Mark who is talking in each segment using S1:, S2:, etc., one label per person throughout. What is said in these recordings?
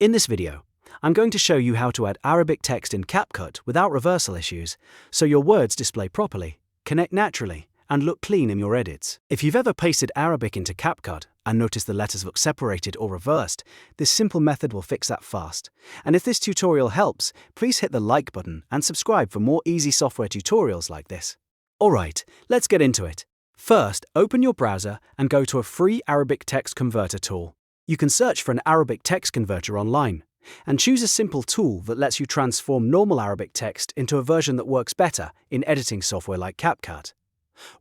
S1: In this video, I'm going to show you how to add Arabic text in CapCut without reversal issues, so your words display properly, connect naturally, and look clean in your edits. If you've ever pasted Arabic into CapCut and noticed the letters look separated or reversed, this simple method will fix that fast. And if this tutorial helps, please hit the like button and subscribe for more easy software tutorials like this. Alright, let's get into it. First, open your browser and go to a free Arabic text converter tool. You can search for an Arabic text converter online and choose a simple tool that lets you transform normal Arabic text into a version that works better in editing software like CapCut.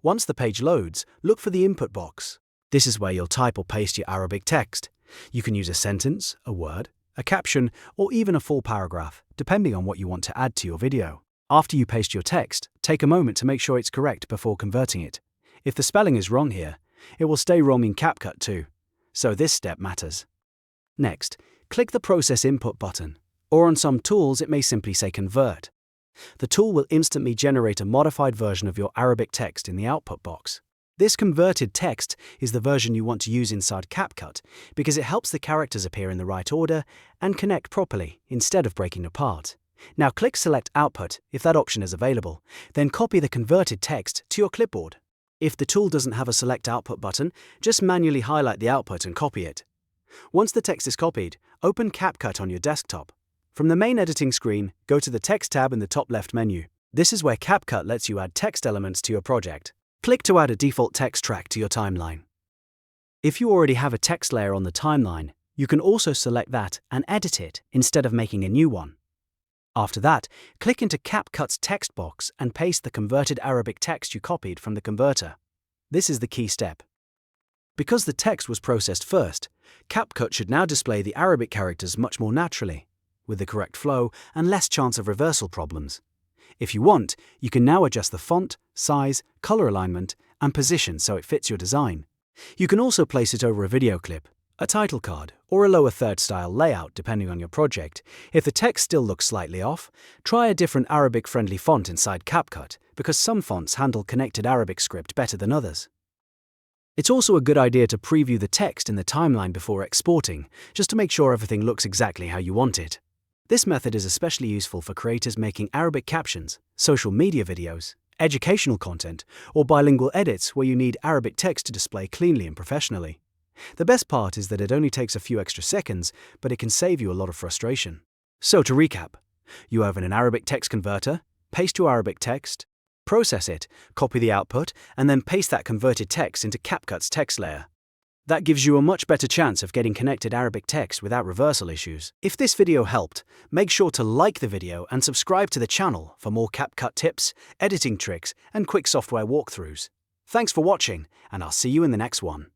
S1: Once the page loads, look for the input box. This is where you'll type or paste your Arabic text. You can use a sentence, a word, a caption, or even a full paragraph, depending on what you want to add to your video. After you paste your text, take a moment to make sure it's correct before converting it. If the spelling is wrong here, it will stay wrong in CapCut too, so this step matters. Next, click the Process Input button, or on some tools it may simply say Convert. The tool will instantly generate a modified version of your Arabic text in the output box. This converted text is the version you want to use inside CapCut because it helps the characters appear in the right order and connect properly instead of breaking apart. Now click Select Output if that option is available, then copy the converted text to your clipboard. If the tool doesn't have a Select Output button, just manually highlight the output and copy it. Once the text is copied, open CapCut on your desktop. From the main editing screen, go to the Text tab in the top left menu. This is where CapCut lets you add text elements to your project. Click to add a default text track to your timeline. If you already have a text layer on the timeline, you can also select that and edit it instead of making a new one. After that, click into CapCut's text box and paste the converted Arabic text you copied from the converter. This is the key step. Because the text was processed first, CapCut should now display the Arabic characters much more naturally, with the correct flow and less chance of reversal problems. If you want, you can now adjust the font, size, color alignment, and position so it fits your design. You can also place it over a video clip, a title card, or a lower third style layout depending on your project. If the text still looks slightly off, try a different Arabic-friendly font inside CapCut because some fonts handle connected Arabic script better than others. It's also a good idea to preview the text in the timeline before exporting, just to make sure everything looks exactly how you want it. This method is especially useful for creators making Arabic captions, social media videos, educational content, or bilingual edits where you need Arabic text to display cleanly and professionally. The best part is that it only takes a few extra seconds, but it can save you a lot of frustration. So to recap, you open an Arabic text converter, paste your Arabic text, process it, copy the output, and then paste that converted text into CapCut's text layer. That gives you a much better chance of getting connected Arabic text without reversal issues. If this video helped, make sure to like the video and subscribe to the channel for more CapCut tips, editing tricks, and quick software walkthroughs. Thanks for watching, and I'll see you in the next one.